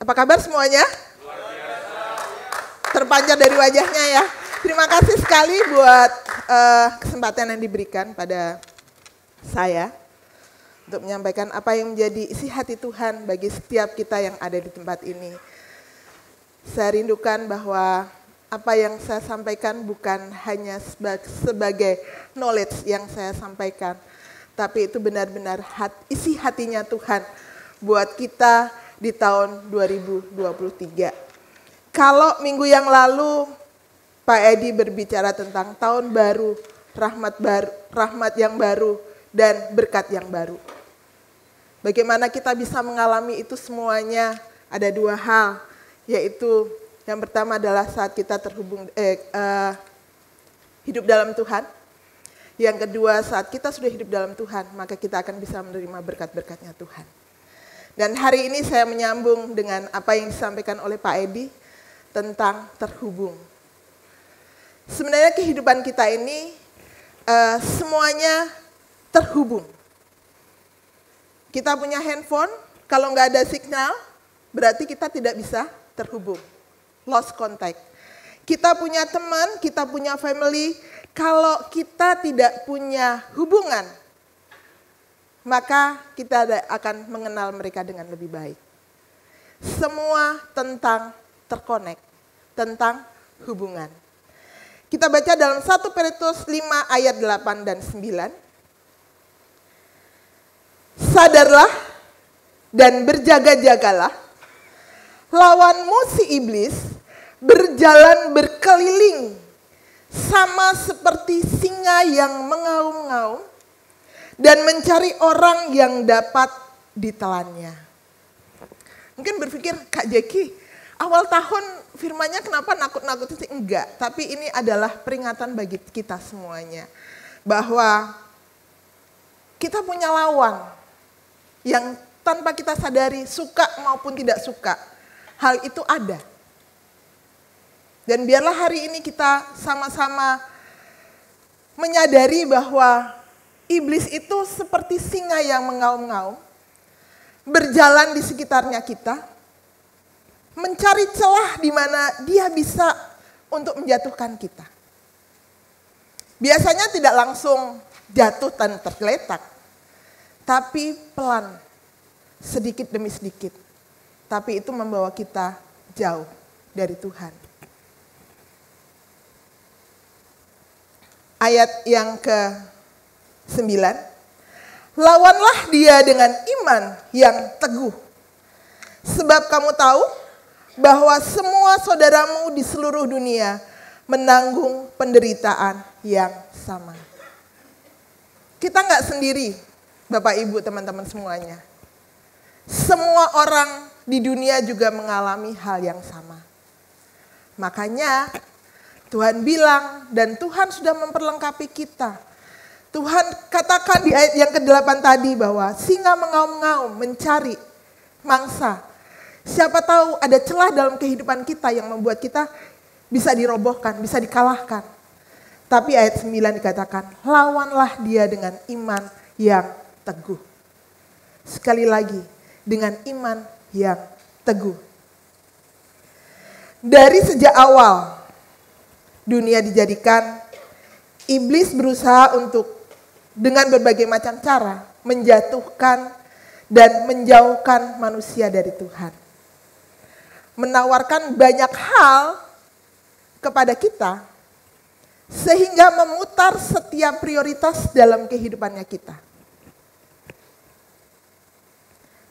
Apa kabar semuanya? Terpancar dari wajahnya ya. Terima kasih sekali buat kesempatan yang diberikan pada saya untuk menyampaikan apa yang menjadi isi hati Tuhan bagi setiap kita yang ada di tempat ini. Saya rindukan bahwa apa yang saya sampaikan bukan hanya sebagai knowledge yang saya sampaikan, tapi itu benar-benar isi hatinya Tuhan buat kita di tahun 2023. Kalau minggu yang lalu Pak Edi berbicara tentang tahun baru, rahmat yang baru, dan berkat yang baru. Bagaimana kita bisa mengalami itu semuanya? Ada dua hal, yaitu yang pertama adalah saat kita hidup dalam Tuhan. Yang kedua, saat kita sudah hidup dalam Tuhan, maka kita akan bisa menerima berkat-berkatnya Tuhan. Dan hari ini saya menyambung dengan apa yang disampaikan oleh Pak Edi tentang terhubung. Sebenarnya kehidupan kita ini semuanya terhubung. Kita punya handphone, kalau nggak ada signal, berarti kita tidak bisa terhubung. Lost contact. Kita punya teman, kita punya family, kalau kita tidak punya hubungan, maka kita akan mengenal mereka dengan lebih baik. Semua tentang terkonek, tentang hubungan. Kita baca dalam 1 Petrus 5 ayat 8 dan 9. Sadarlah dan berjaga-jagalah, lawanmu si iblis berjalan berkeliling sama seperti singa yang mengaum-ngaum dan mencari orang yang dapat ditelannya. Mungkin berpikir, Kak Jeki, awal tahun firmannya kenapa nakut-nakutin sih? Enggak, tapi ini adalah peringatan bagi kita semuanya. Bahwa kita punya lawan yang tanpa kita sadari, suka maupun tidak suka, hal itu ada. Dan biarlah hari ini kita sama-sama menyadari bahwa iblis itu seperti singa yang mengaum-ngaum, berjalan di sekitarnya kita, mencari celah di mana dia bisa untuk menjatuhkan kita. Biasanya tidak langsung jatuh dan tergeletak, tapi pelan, sedikit demi sedikit. Tapi itu membawa kita jauh dari Tuhan. Ayat yang ke-9. Lawanlah dia dengan iman yang teguh. Sebab kamu tahu bahwa semua saudaramu di seluruh dunia menanggung penderitaan yang sama. Kita nggak sendiri, Bapak Ibu, teman-teman semuanya. Semua orang di dunia juga mengalami hal yang sama. Makanya Tuhan bilang dan Tuhan sudah memperlengkapi kita. Tuhan katakan di ayat yang ke-8 tadi bahwa singa mengaum-ngaum mencari mangsa. Siapa tahu ada celah dalam kehidupan kita yang membuat kita bisa dirobohkan, bisa dikalahkan. Tapi ayat 9 dikatakan, lawanlah dia dengan iman yang teguh. Sekali lagi, dengan iman yang teguh. Dari sejak awal dunia dijadikan, iblis berusaha untuk dengan berbagai macam cara menjatuhkan dan menjauhkan manusia dari Tuhan. Menawarkan banyak hal kepada kita sehingga memutar setiap prioritas dalam kehidupannya kita.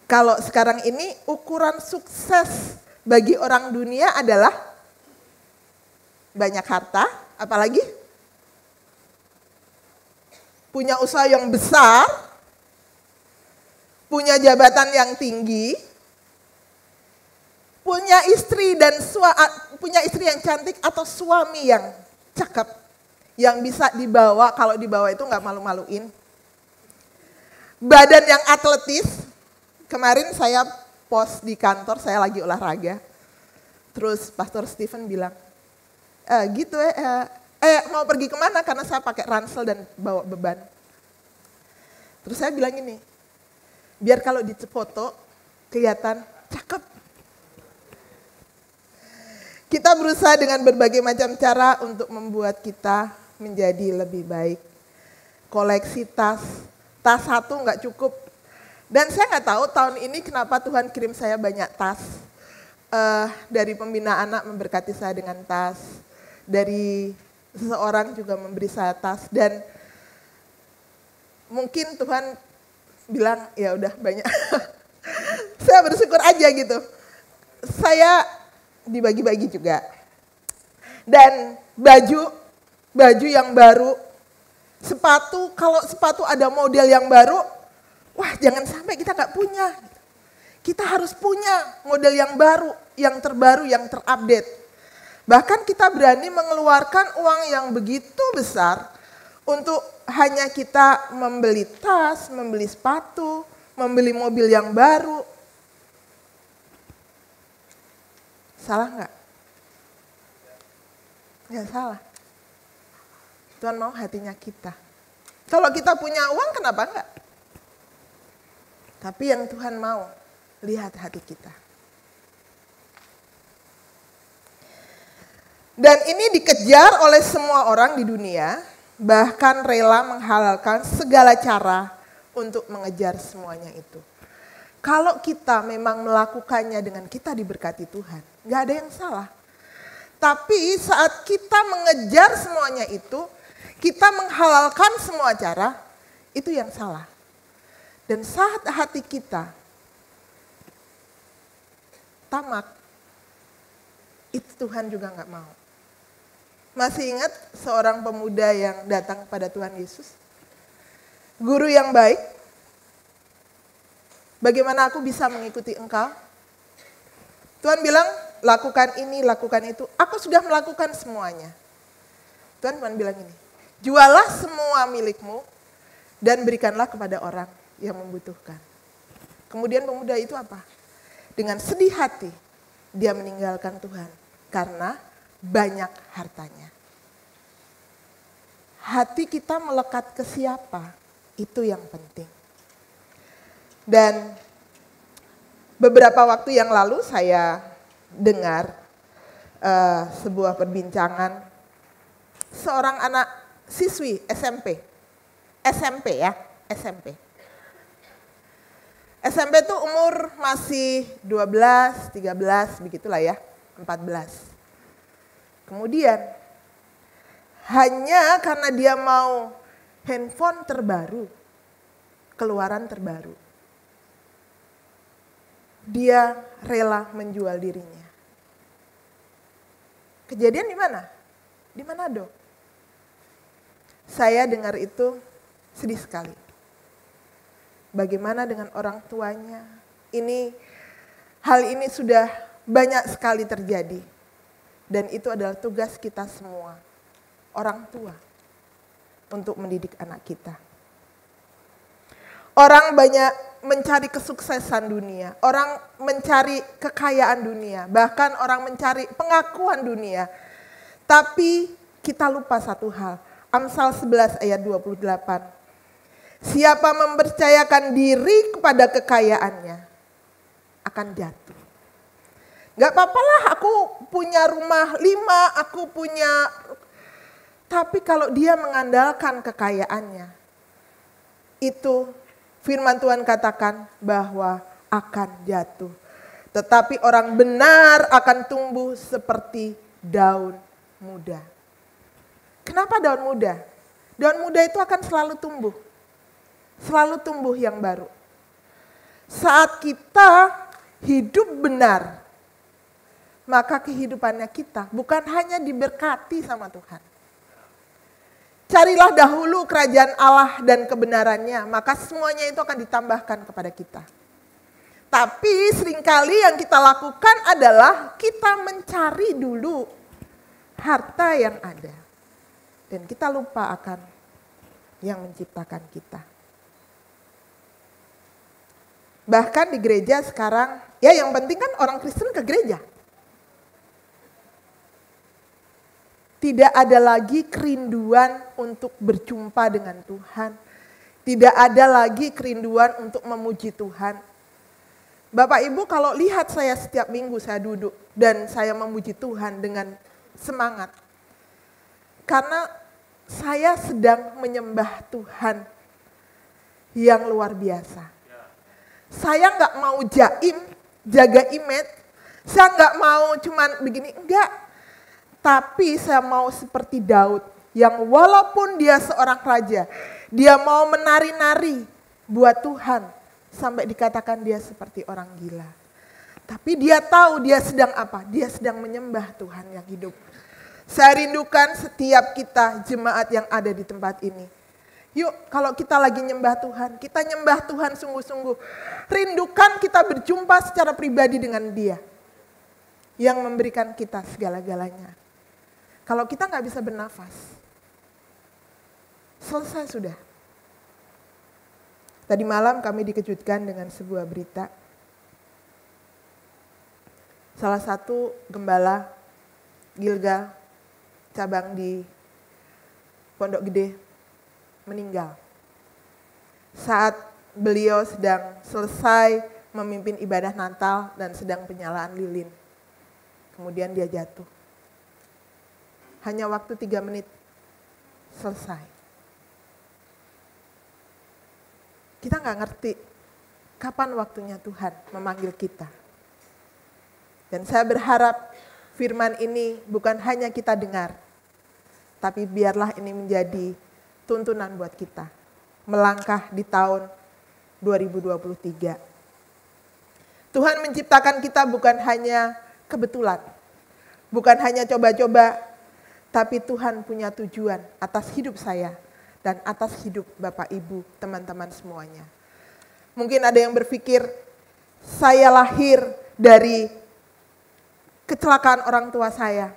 Kalau sekarang ini ukuran sukses bagi orang dunia adalah banyak harta, apalagi punya usaha yang besar, punya jabatan yang tinggi, punya istri yang cantik atau suami yang cakep, yang bisa dibawa, kalau dibawa itu nggak malu-maluin. Badan yang atletis. Kemarin saya post di kantor, saya lagi olahraga. Terus Pastor Stephen bilang, mau pergi kemana? Karena saya pakai ransel dan bawa beban. Terus saya bilang gini, biar kalau difoto kelihatan cakep. Kita berusaha dengan berbagai macam cara untuk membuat kita menjadi lebih baik. Koleksi tas satu nggak cukup. Dan saya nggak tahu tahun ini kenapa Tuhan kirim saya banyak tas. Dari pembina anak memberkati saya dengan tas. Dari seseorang juga memberi saya tas. Dan mungkin Tuhan bilang ya udah banyak. Saya bersyukur aja gitu. Saya dibagi-bagi juga. Dan baju yang baru, sepatu, kalau sepatu ada model yang baru, wah jangan sampai kita gak punya. Kita harus punya model yang baru, yang terbaru, yang terupdate. Bahkan kita berani mengeluarkan uang yang begitu besar untuk hanya kita membeli tas, membeli sepatu, membeli mobil yang baru. Salah nggak? Ya salah. Tuhan mau hatinya kita. Kalau kita punya uang kenapa enggak? Tapi yang Tuhan mau, lihat hati kita. Dan ini dikejar oleh semua orang di dunia, bahkan rela menghalalkan segala cara untuk mengejar semuanya itu. Kalau kita memang melakukannya dengan kita diberkati Tuhan, nggak ada yang salah. Tapi saat kita mengejar semuanya itu, kita menghalalkan semua cara, itu yang salah. Dan saat hati kita tamak, itu Tuhan juga nggak mau. Masih ingat seorang pemuda yang datang kepada Tuhan Yesus? Guru yang baik, bagaimana aku bisa mengikuti engkau? Tuhan bilang, lakukan ini, lakukan itu. Aku sudah melakukan semuanya. Tuhan cuma bilang ini, jualah semua milikmu dan berikanlah kepada orang yang membutuhkan. Kemudian pemuda itu apa? Dengan sedih hati, dia meninggalkan Tuhan karena banyak hartanya. Hati kita melekat ke siapa? Itu yang penting. Dan beberapa waktu yang lalu saya dengar sebuah perbincangan seorang anak siswi SMP ya, SMP. SMP itu umur masih 12, 13 begitulah ya, 14. Kemudian hanya karena dia mau handphone terbaru, keluaran terbaru, dia rela menjual dirinya. Kejadian di mana? Di Manado. Saya dengar itu sedih sekali. Bagaimana dengan orang tuanya? Hal ini sudah banyak sekali terjadi. Dan itu adalah tugas kita semua, orang tua, untuk mendidik anak kita. Orang banyak mencari kesuksesan dunia, orang mencari kekayaan dunia, bahkan orang mencari pengakuan dunia. Tapi kita lupa satu hal, Amsal 11 ayat 28. Siapa mempercayakan diri kepada kekayaannya akan jatuh. Gak apa-apa lah aku punya rumah 5, aku punya. Tapi kalau dia mengandalkan kekayaannya, itu firman Tuhan katakan bahwa akan jatuh. Tetapi orang benar akan tumbuh seperti daun muda. Kenapa daun muda? Daun muda itu akan selalu tumbuh. Selalu tumbuh yang baru. Saat kita hidup benar, maka kehidupannya kita bukan hanya diberkati sama Tuhan. Carilah dahulu kerajaan Allah dan kebenarannya, maka semuanya itu akan ditambahkan kepada kita. Tapi seringkali yang kita lakukan adalah kita mencari dulu harta yang ada. Dan kita lupa akan yang menciptakan kita. Bahkan di gereja sekarang, ya yang penting kan orang Kristen ke gereja. Tidak ada lagi kerinduan untuk berjumpa dengan Tuhan. Tidak ada lagi kerinduan untuk memuji Tuhan. Bapak Ibu kalau lihat saya setiap minggu saya duduk dan saya memuji Tuhan dengan semangat. Karena saya sedang menyembah Tuhan yang luar biasa. Saya nggak mau jaim, jaga image. Saya nggak mau cuman begini, enggak. Tapi saya mau seperti Daud yang walaupun dia seorang raja, dia mau menari-nari buat Tuhan sampai dikatakan dia seperti orang gila. Tapi dia tahu dia sedang apa? Dia sedang menyembah Tuhan yang hidup. Saya rindukan setiap kita jemaat yang ada di tempat ini. Yuk kalau kita lagi nyembah Tuhan, kita nyembah Tuhan sungguh-sungguh. Rindukan kita berjumpa secara pribadi dengan Dia yang memberikan kita segala-galanya. Kalau kita nggak bisa bernafas, selesai sudah. Tadi malam kami dikejutkan dengan sebuah berita. Salah satu gembala Gilgal cabang di Pondok Gede meninggal. Saat beliau sedang selesai memimpin ibadah Natal dan sedang penyalaan lilin. Kemudian dia jatuh. Hanya waktu 3 menit selesai. Kita nggak ngerti kapan waktunya Tuhan memanggil kita. Dan saya berharap firman ini bukan hanya kita dengar, tapi biarlah ini menjadi tuntunan buat kita. Melangkah di tahun 2023. Tuhan menciptakan kita bukan hanya kebetulan, bukan hanya coba-coba, tapi Tuhan punya tujuan atas hidup saya dan atas hidup Bapak Ibu, teman-teman semuanya. Mungkin ada yang berpikir, saya lahir dari kecelakaan orang tua saya,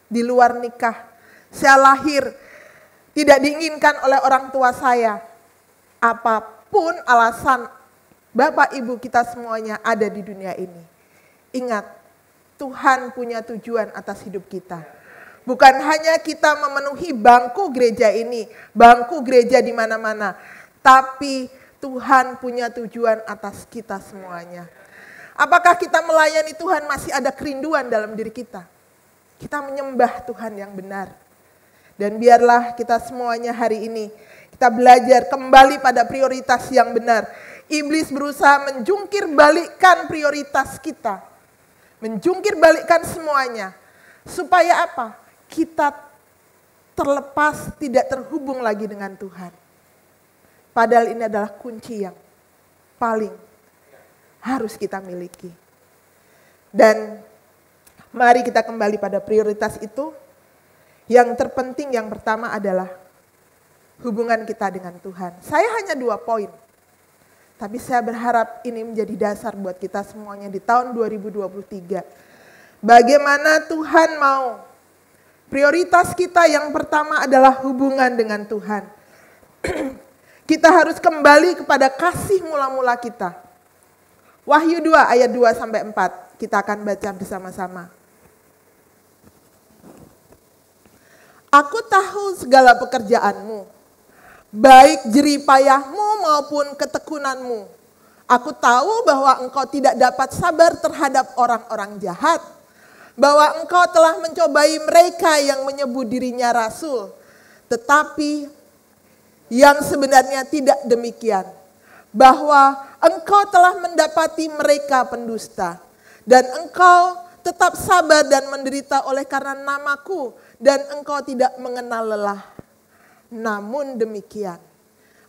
di luar nikah. Saya lahir tidak diinginkan oleh orang tua saya. Apapun alasan Bapak Ibu kita semuanya ada di dunia ini. Ingat, Tuhan punya tujuan atas hidup kita. Bukan hanya kita memenuhi bangku gereja ini, bangku gereja di mana-mana. Tapi Tuhan punya tujuan atas kita semuanya. Apakah kita melayani Tuhan masih ada kerinduan dalam diri kita? Kita menyembah Tuhan yang benar. Dan biarlah kita semuanya hari ini, kita belajar kembali pada prioritas yang benar. Iblis berusaha menjungkir balikkan prioritas kita. Menjungkir balikkan semuanya. Supaya apa? Kita terlepas, tidak terhubung lagi dengan Tuhan. Padahal ini adalah kunci yang paling harus kita miliki. Dan mari kita kembali pada prioritas itu. Yang terpenting yang pertama adalah hubungan kita dengan Tuhan. Saya hanya 2 poin. Tapi saya berharap ini menjadi dasar buat kita semuanya di tahun 2023. Bagaimana Tuhan mau. Prioritas kita yang pertama adalah hubungan dengan Tuhan. Kita harus kembali kepada kasih mula-mula kita. Wahyu 2 ayat 2-4. Kita akan baca bersama-sama. Aku tahu segala pekerjaanmu, baik jerih payahmu maupun ketekunanmu. Aku tahu bahwa engkau tidak dapat sabar terhadap orang-orang jahat, bahwa engkau telah mencobai mereka yang menyebut dirinya rasul, tetapi yang sebenarnya tidak demikian, bahwa engkau telah mendapati mereka pendusta, dan engkau tetap sabar dan menderita oleh karena namaku, dan engkau tidak mengenal lelah. Namun demikian,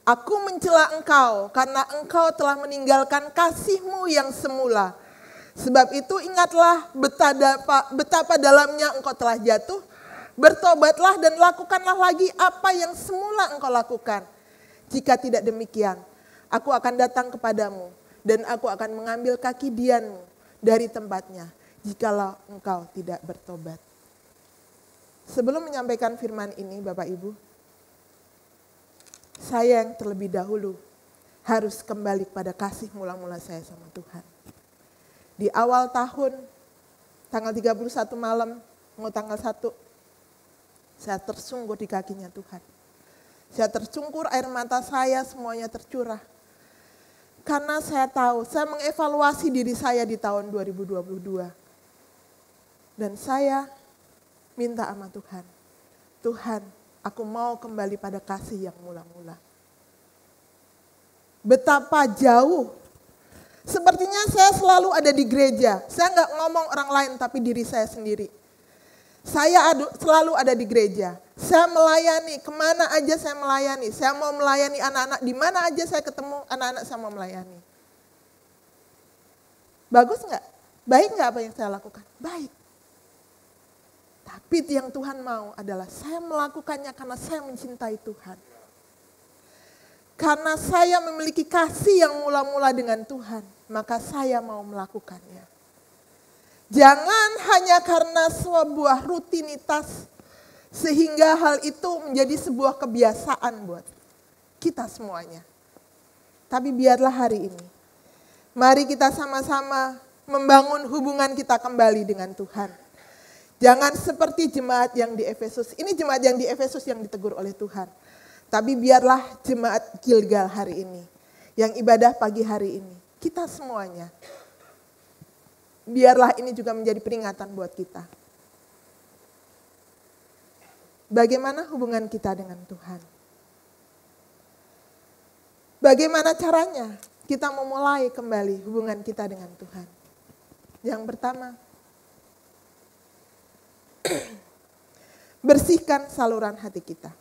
aku mencela engkau karena engkau telah meninggalkan kasihmu yang semula. Sebab itu ingatlah betapa dalamnya engkau telah jatuh. Bertobatlah dan lakukanlah lagi apa yang semula engkau lakukan. Jika tidak demikian, aku akan datang kepadamu dan aku akan mengambil kaki dianmu dari tempatnya, jikalau engkau tidak bertobat. Sebelum menyampaikan firman ini, Bapak Ibu, saya yang terlebih dahulu harus kembali pada kasih mula-mula saya sama Tuhan. Di awal tahun, tanggal 31 malam, mau tanggal 1, saya tersungkur di kakinya Tuhan. Saya tersungkur, air mata saya semuanya tercurah. Karena saya tahu, saya mengevaluasi diri saya di tahun 2022. Dan saya minta sama Tuhan, Tuhan, aku mau kembali pada kasih yang mula-mula. Betapa jauh. Sepertinya saya selalu ada di gereja. Saya nggak ngomong orang lain, tapi diri saya sendiri. Saya selalu ada di gereja. Saya melayani, kemana aja saya melayani. Saya mau melayani anak-anak, di mana aja saya ketemu anak-anak saya mau melayani. Bagus nggak? Baik nggak apa yang saya lakukan? Baik. Tapi yang Tuhan mau adalah saya melakukannya karena saya mencintai Tuhan. Karena saya memiliki kasih yang mula-mula dengan Tuhan, maka saya mau melakukannya. Jangan hanya karena sebuah rutinitas, sehingga hal itu menjadi sebuah kebiasaan buat kita semuanya. Tapi biarlah hari ini, mari kita sama-sama membangun hubungan kita kembali dengan Tuhan. Jangan seperti jemaat yang di Efesus. Ini jemaat yang di Efesus yang ditegur oleh Tuhan. Tapi biarlah jemaat Gilgal hari ini, yang ibadah pagi hari ini, kita semuanya, biarlah ini juga menjadi peringatan buat kita. Bagaimana hubungan kita dengan Tuhan? Bagaimana caranya kita memulai kembali hubungan kita dengan Tuhan? Yang pertama, bersihkan saluran hati kita.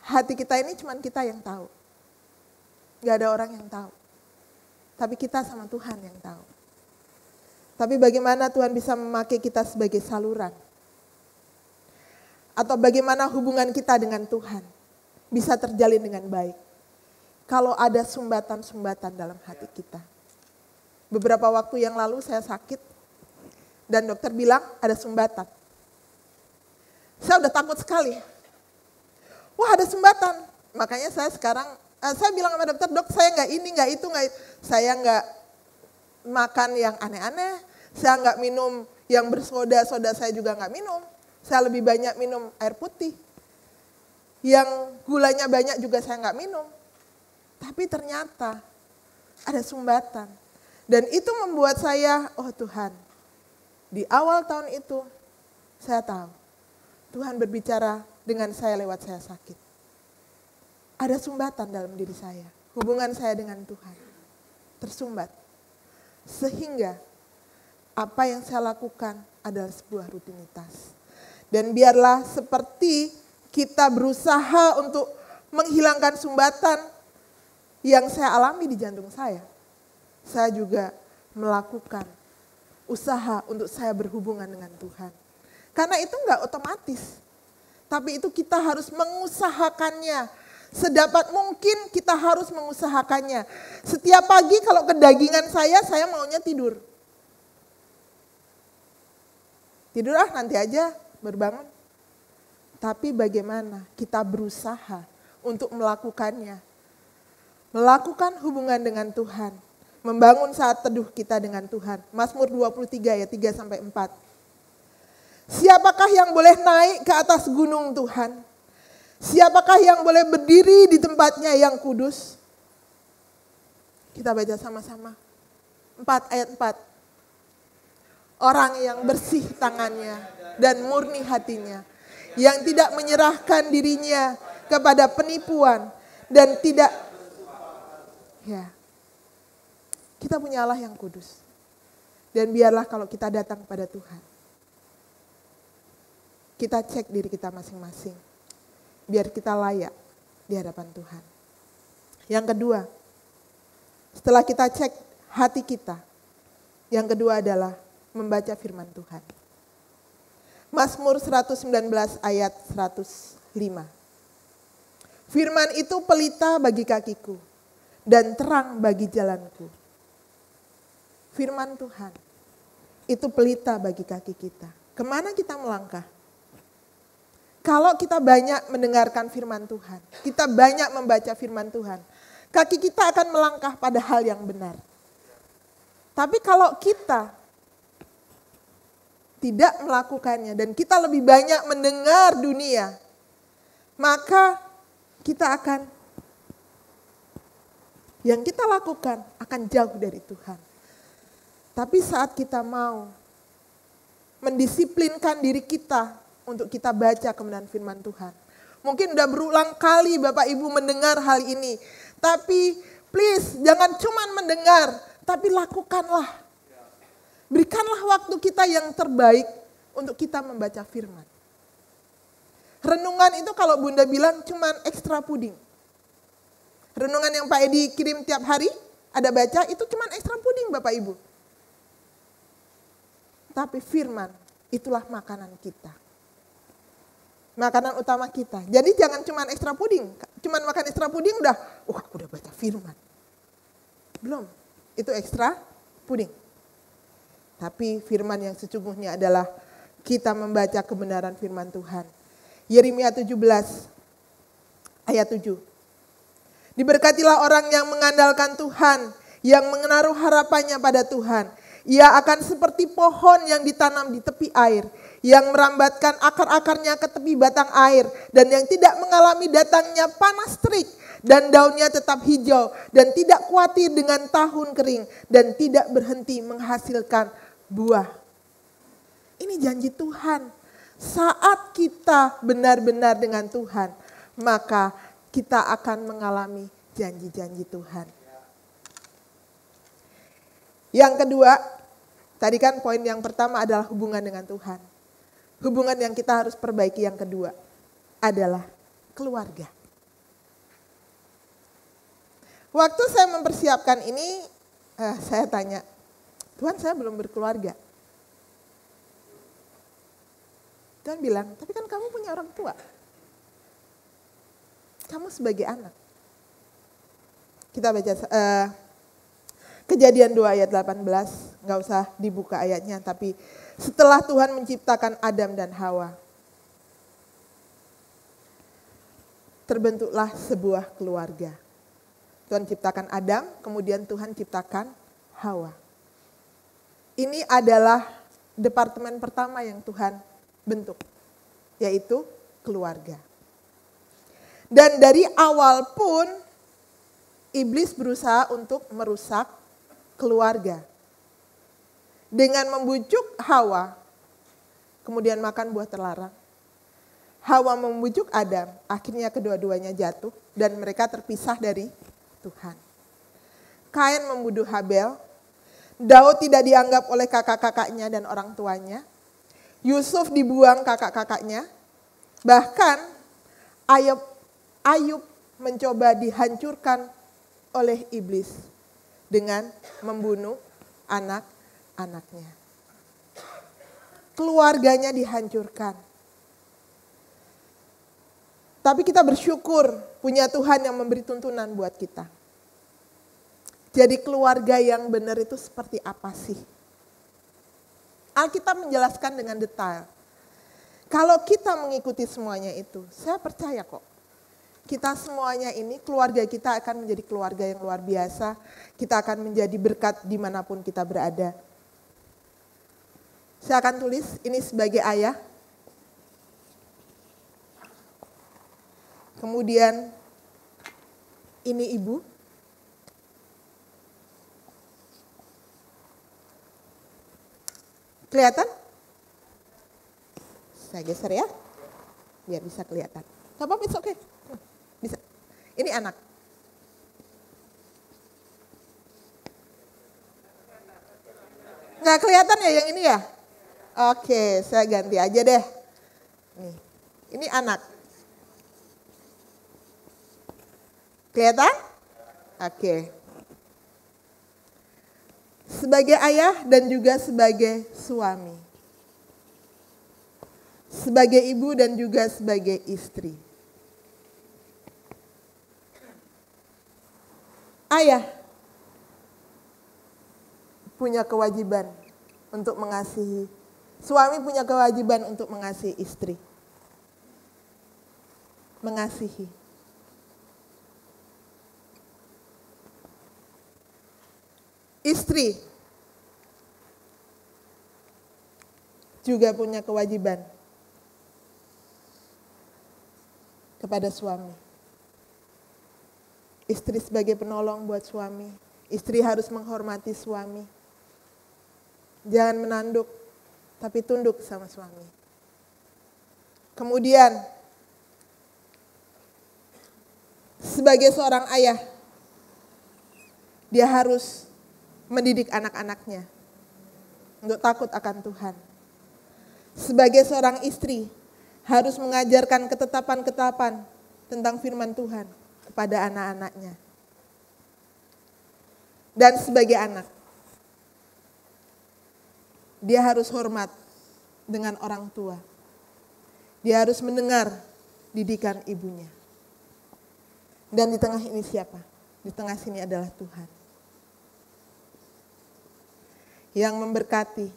Hati kita ini cuma kita yang tahu. Gak ada orang yang tahu. Tapi kita sama Tuhan yang tahu. Tapi bagaimana Tuhan bisa memakai kita sebagai saluran? Atau bagaimana hubungan kita dengan Tuhan bisa terjalin dengan baik? Kalau ada sumbatan-sumbatan dalam hati kita. Beberapa waktu yang lalu saya sakit. Dan dokter bilang ada sumbatan. Saya udah takut sekali. Wah ada sumbatan. Makanya saya sekarang, saya bilang sama dokter, dok saya nggak ini, nggak itu, nggak itu. Saya nggak makan yang aneh-aneh. Saya nggak minum yang bersoda-soda, saya juga nggak minum. Saya lebih banyak minum air putih. Yang gulanya banyak juga saya nggak minum. Tapi ternyata ada sumbatan. Dan itu membuat saya, oh Tuhan, di awal tahun itu saya tahu Tuhan berbicara dengan saya lewat saya sakit. Ada sumbatan dalam diri saya. Hubungan saya dengan Tuhan tersumbat. Sehingga apa yang saya lakukan adalah sebuah rutinitas. Dan biarlah seperti kita berusaha untuk menghilangkan sumbatan yang saya alami di jantung saya. Saya juga melakukan usaha untuk saya berhubungan dengan Tuhan. Karena itu enggak otomatis. Tapi itu kita harus mengusahakannya. Sedapat mungkin kita harus mengusahakannya. Setiap pagi kalau kedagingan saya maunya tidur. Tidur nanti aja berbangun. Tapi bagaimana kita berusaha untuk melakukannya. Melakukan hubungan dengan Tuhan. Membangun saat teduh kita dengan Tuhan. Mazmur 23 ayat 3-4. Siapakah yang boleh naik ke atas gunung Tuhan? Siapakah yang boleh berdiri di tempatnya yang kudus? Kita baca sama-sama. 4 ayat 4. Orang yang bersih tangannya dan murni hatinya. Yang tidak menyerahkan dirinya kepada penipuan. Dan tidak. Ya. Kita punya Allah yang kudus. Dan biarlah kalau kita datang pada Tuhan. Kita cek diri kita masing-masing. Biar kita layak di hadapan Tuhan. Yang kedua, setelah kita cek hati kita. Yang kedua adalah membaca firman Tuhan. Mazmur 119 ayat 105. Firman itu pelita bagi kakiku dan terang bagi jalanku. Firman Tuhan itu pelita bagi kaki kita. Kemana kita melangkah? Kalau kita banyak mendengarkan firman Tuhan, kita banyak membaca firman Tuhan, kaki kita akan melangkah pada hal yang benar. Tapi kalau kita tidak melakukannya dan kita lebih banyak mendengar dunia, maka yang kita lakukan akan jauh dari Tuhan. Tapi saat kita mau mendisiplinkan diri kita untuk kita baca kebenaran firman Tuhan. Mungkin udah berulang kali Bapak Ibu mendengar hal ini. Tapi please jangan cuma mendengar, tapi lakukanlah. Berikanlah waktu kita yang terbaik untuk kita membaca firman. Renungan itu kalau Bunda bilang cuma ekstra puding. Renungan yang Pak Edi kirim tiap hari, ada baca, itu cuma ekstra puding Bapak Ibu. Tapi firman, itulah makanan kita. Makanan utama kita. Jadi jangan cuma ekstra puding. Cuma makan ekstra puding udah baca firman. Belum, itu ekstra puding. Tapi firman yang sesungguhnya adalah kita membaca kebenaran firman Tuhan. Yeremia 17 ayat 7. Diberkatilah orang yang mengandalkan Tuhan, yang menaruh harapannya pada Tuhan. Ia akan seperti pohon yang ditanam di tepi air, yang merambatkan akar-akarnya ke tepi batang air, dan yang tidak mengalami datangnya panas terik, dan daunnya tetap hijau, dan tidak khawatir dengan tahun kering, dan tidak berhenti menghasilkan buah. Ini janji Tuhan. Saat kita benar-benar dengan Tuhan, maka kita akan mengalami janji-janji Tuhan. Yang kedua, tadi kan poin yang pertama adalah hubungan dengan Tuhan. Hubungan yang kita harus perbaiki yang kedua adalah keluarga. Waktu saya mempersiapkan ini, saya tanya, Tuhan saya belum berkeluarga. Tuhan bilang, tapi kan kamu punya orang tua. Kamu sebagai anak. Kita baca Kejadian 2 ayat 18, nggak usah dibuka ayatnya, tapi setelah Tuhan menciptakan Adam dan Hawa, terbentuklah sebuah keluarga. Tuhan ciptakan Adam, kemudian Tuhan ciptakan Hawa. Ini adalah departemen pertama yang Tuhan bentuk, yaitu keluarga. Dan dari awal pun, iblis berusaha untuk merusak keluarga. Dengan membujuk Hawa, kemudian makan buah terlarang. Hawa membujuk Adam, akhirnya kedua-duanya jatuh dan mereka terpisah dari Tuhan. Kain membunuh Habel, Daud tidak dianggap oleh kakak-kakaknya dan orang tuanya. Yusuf dibuang kakak-kakaknya. Bahkan Ayub mencoba dihancurkan oleh iblis dengan membunuh anak-anaknya. Keluarganya dihancurkan. Tapi kita bersyukur punya Tuhan yang memberi tuntunan buat kita. Jadi keluarga yang benar itu seperti apa sih? Alkitab menjelaskan dengan detail. Kalau kita mengikuti semuanya itu, saya percaya kok. Kita semuanya ini, keluarga kita akan menjadi keluarga yang luar biasa. Kita akan menjadi berkat dimanapun kita berada. Saya akan tulis ini sebagai ayah. Kemudian ini ibu. Kelihatan? Saya geser ya, biar bisa kelihatan. Gak apa-apa, it's okay. Bisa. Ini anak. Nggak kelihatan ya yang ini ya? Oke, saya ganti aja deh. Nih, ini anak. Kelihatan? Oke. Sebagai ayah dan juga sebagai suami. Sebagai ibu dan juga sebagai istri. Ayah punya kewajiban untuk mengasihi. Suami punya kewajiban untuk mengasihi istri. Mengasihi. Istri juga punya kewajiban kepada suami. Istri sebagai penolong buat suami. Istri harus menghormati suami. Jangan menanduk, tapi tunduk sama suami. Kemudian, sebagai seorang ayah, dia harus mendidik anak-anaknya untuk takut akan Tuhan. Sebagai seorang istri, harus mengajarkan ketetapan-ketetapan tentang firman Tuhan kepada anak-anaknya. Dan sebagai anak, dia harus hormat dengan orang tua. Dia harus mendengar didikan ibunya. Dan di tengah ini siapa? Di tengah sini adalah Tuhan. Yang memberkati.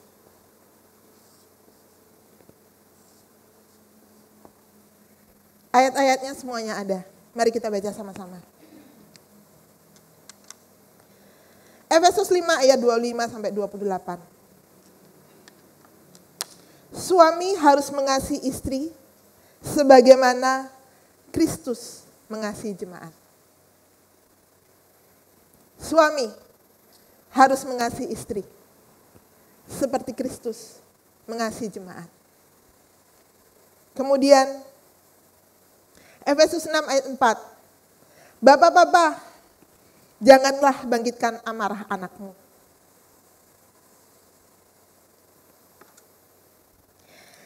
Ayat-ayatnya semuanya ada. Mari kita baca sama-sama. Efesus 5 ayat 25 sampai 28. Suami harus mengasihi istri sebagaimana Kristus mengasihi jemaat. Suami harus mengasihi istri seperti Kristus mengasihi jemaat. Kemudian Efesus 6 ayat 4. Bapak-bapak, janganlah bangkitkan amarah anakmu.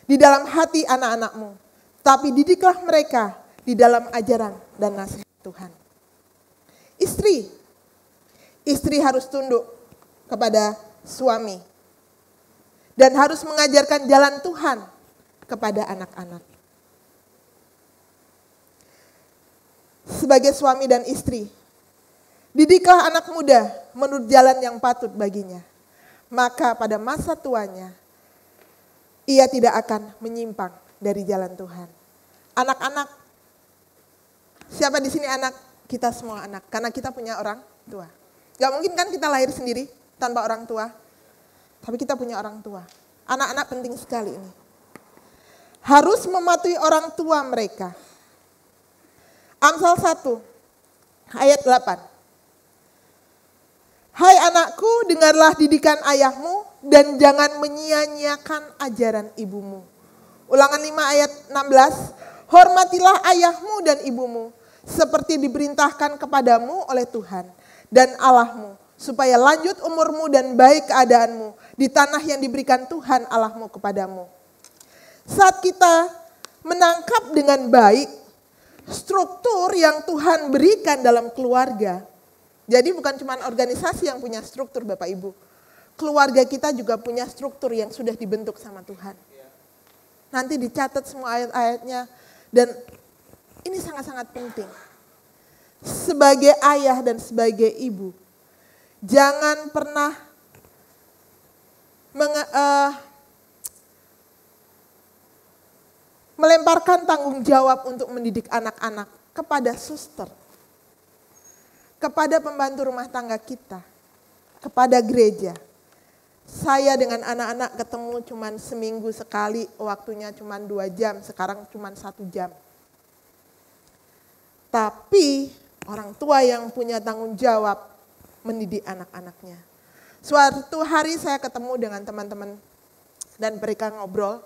Di dalam hati anak-anakmu, tapi didiklah mereka di dalam ajaran dan nasihat Tuhan. Istri harus tunduk kepada suami dan harus mengajarkan jalan Tuhan kepada anak-anak. Sebagai suami dan istri, didiklah anak muda menurut jalan yang patut baginya. Maka pada masa tuanya, ia tidak akan menyimpang dari jalan Tuhan. Anak-anak, siapa di sini anak? Kita semua anak, karena kita punya orang tua. Gak mungkin kan kita lahir sendiri tanpa orang tua. Tapi kita punya orang tua. Anak-anak penting sekali ini. Harus mematuhi orang tua mereka. Amsal 1 ayat 8. Hai anakku, dengarlah didikan ayahmu dan jangan menyia-nyiakan ajaran ibumu. Ulangan 5 ayat 16. Hormatilah ayahmu dan ibumu seperti diperintahkan kepadamu oleh Tuhan dan Allahmu, supaya lanjut umurmu dan baik keadaanmu di tanah yang diberikan Tuhan Allahmu kepadamu. Saat kita menangkap dengan baik struktur yang Tuhan berikan dalam keluarga. Jadi bukan cuma organisasi yang punya struktur Bapak Ibu. Keluarga kita juga punya struktur yang sudah dibentuk sama Tuhan. Nanti dicatat semua ayat-ayatnya. Dan ini sangat-sangat penting. Sebagai ayah dan sebagai ibu, jangan pernah melemparkan tanggung jawab untuk mendidik anak-anak kepada suster, kepada pembantu rumah tangga kita, kepada gereja. Saya dengan anak-anak ketemu cuma seminggu sekali, waktunya cuma 2 jam, sekarang cuma 1 jam. Tapi orang tua yang punya tanggung jawab mendidik anak-anaknya. Suatu hari saya ketemu dengan teman-teman dan mereka ngobrol.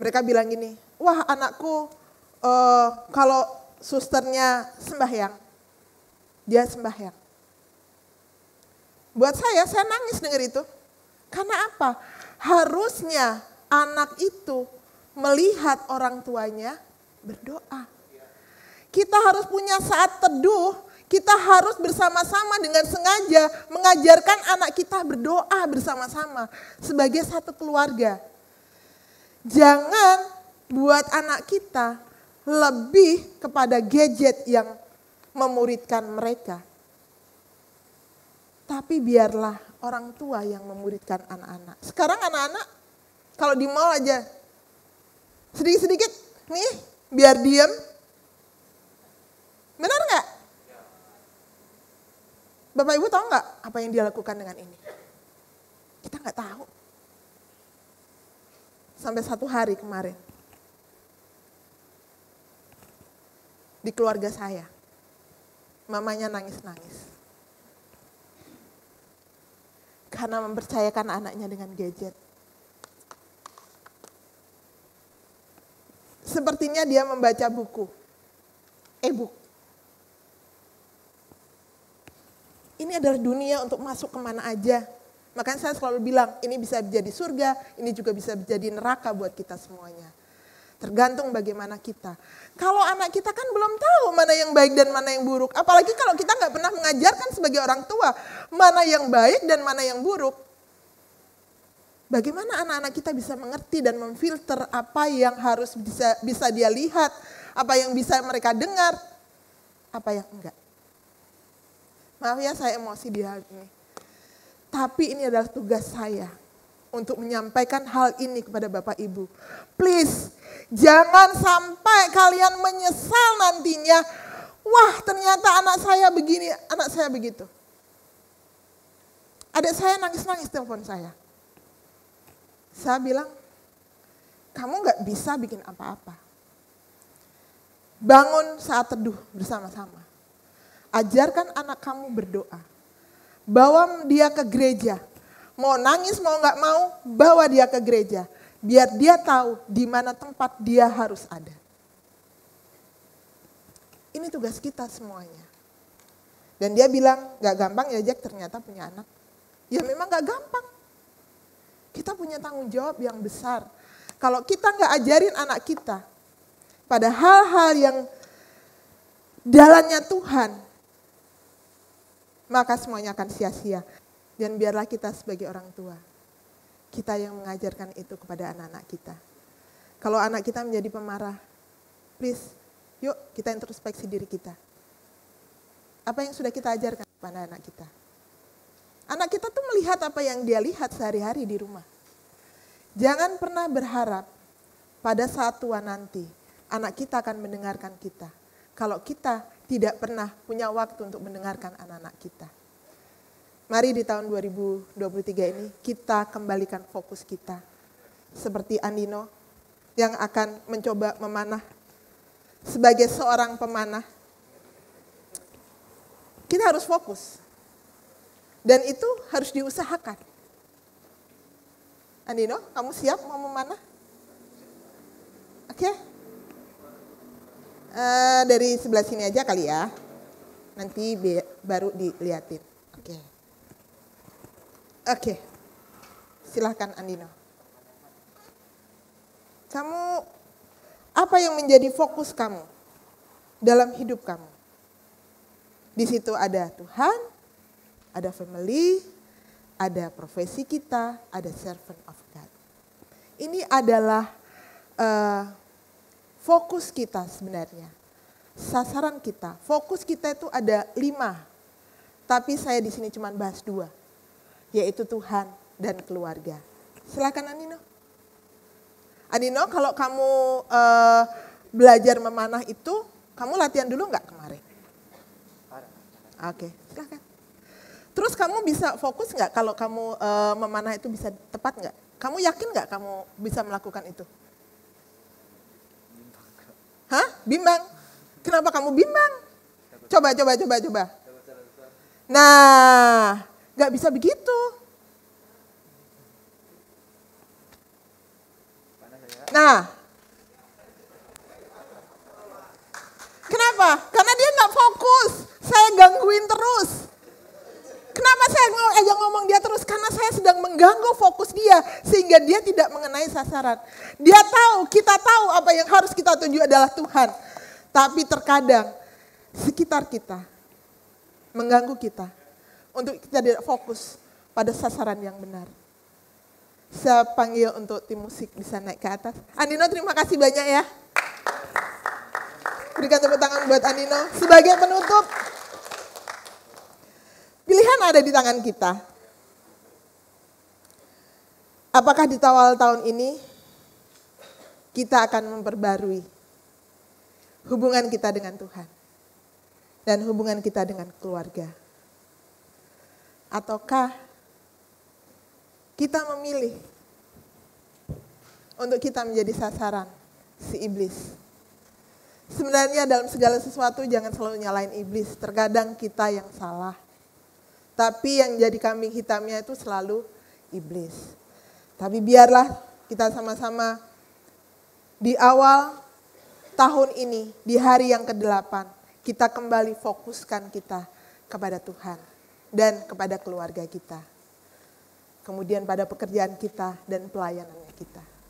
Mereka bilang gini, wah anakku kalau susternya sembahyang, dia sembahyang. Buat saya nangis dengar itu. Karena apa? Harusnya anak itu melihat orang tuanya berdoa. Kita harus punya saat teduh, kita harus bersama-sama dengan sengaja mengajarkan anak kita berdoa bersama-sama sebagai satu keluarga. Jangan buat anak kita lebih kepada gadget yang memuridkan mereka. Tapi biarlah orang tua yang memuridkan anak-anak. Sekarang anak-anak kalau di mall aja sedikit-sedikit nih biar diem. Benar nggak? Bapak Ibu tahu nggak apa yang dia lakukan dengan ini? Kita nggak tahu. Sampai 1 hari kemarin di keluarga saya mamanya nangis-nangis. Karena mempercayakan anaknya dengan gadget. Sepertinya dia membaca buku, e-book. Ini adalah dunia untuk masuk kemana aja. Makanya saya selalu bilang, ini bisa menjadi surga, ini juga bisa menjadi neraka buat kita semuanya. Tergantung bagaimana kita. Kalau anak kita kan belum tahu mana yang baik dan mana yang buruk. Apalagi kalau kita nggak pernah mengajarkan sebagai orang tua, mana yang baik dan mana yang buruk. Bagaimana anak-anak kita bisa mengerti dan memfilter apa yang harus bisa dia lihat, apa yang bisa mereka dengar, apa yang enggak. Maaf ya saya emosi di hal ini. Tapi ini adalah tugas saya untuk menyampaikan hal ini kepada Bapak Ibu. Please, jangan sampai kalian menyesal nantinya. Wah, ternyata anak saya begini, anak saya begitu. Adik saya nangis-nangis telepon saya. Saya bilang, kamu gak bisa bikin apa-apa. Bangun saat teduh bersama-sama. Ajarkan anak kamu berdoa. Bawa dia ke gereja. Mau nangis, mau gak mau, bawa dia ke gereja. Biar dia tahu di mana tempat dia harus ada. Ini tugas kita semuanya. Dan dia bilang, gak gampang ya Jack ternyata punya anak. Ya memang gak gampang. Kita punya tanggung jawab yang besar. Kalau kita gak ajarin anak kita pada hal-hal yang jalannya Tuhan, maka semuanya akan sia-sia. Dan biarlah kita sebagai orang tua, kita yang mengajarkan itu kepada anak-anak kita. Kalau anak kita menjadi pemarah, please, yuk kita introspeksi diri kita. Apa yang sudah kita ajarkan kepada anak kita? Anak kita tuh melihat apa yang dia lihat sehari-hari di rumah. Jangan pernah berharap pada saat tua nanti, anak kita akan mendengarkan kita. Kalau kita tidak pernah punya waktu untuk mendengarkan anak-anak kita. Mari di tahun 2023 ini kita kembalikan fokus kita. Seperti Andino yang akan mencoba memanah. Sebagai seorang pemanah, kita harus fokus. Dan itu harus diusahakan. Andino, kamu siap mau memanah? Oke? Dari sebelah sini aja kali ya. Nanti baru dilihatin. Oke. Silahkan Andino. Kamu, apa yang menjadi fokus kamu dalam hidup kamu? Di situ ada Tuhan, ada family, ada profesi kita, ada servant of God. Ini adalah fokus kita sebenarnya. Sasaran kita, fokus kita itu ada 5. Tapi saya di sini cuma bahas 2. Yaitu Tuhan dan keluarga. Silakan Andino. Andino, kalau kamu belajar memanah itu, kamu latihan dulu nggak kemarin? Oke, silakan. Terus kamu bisa fokus nggak kalau kamu memanah itu bisa tepat nggak? Kamu yakin nggak kamu bisa melakukan itu? Hah? Bimbang? Kenapa kamu bimbang? Coba. Nah, nggak bisa begitu. Nah, kenapa? Karena dia nggak fokus. Saya gangguin terus. Kenapa saya ngomong dia terus? Karena saya sedang mengganggu fokus dia. Sehingga dia tidak mengenai sasaran. Dia tahu, kita tahu apa yang harus kita tuju adalah Tuhan. Tapi terkadang sekitar kita mengganggu kita. Untuk kita tidak fokus pada sasaran yang benar. Saya panggil untuk tim musik bisa naik ke atas. Andino, terima kasih banyak ya. Berikan tepuk tangan buat Andino. Sebagai penutup, pilihan ada di tangan kita. Apakah di awal tahun ini kita akan memperbarui hubungan kita dengan Tuhan dan hubungan kita dengan keluarga? Ataukah kita memilih untuk kita menjadi sasaran si iblis? Sebenarnya dalam segala sesuatu jangan selalu nyalain iblis. Terkadang kita yang salah. Tapi yang jadi kambing hitamnya itu selalu iblis. Tapi biarlah kita sama-sama di awal tahun ini, di hari yang ke-8, kita kembali fokuskan kita kepada Tuhan dan kepada keluarga kita. Kemudian pada pekerjaan kita dan pelayanannya kita.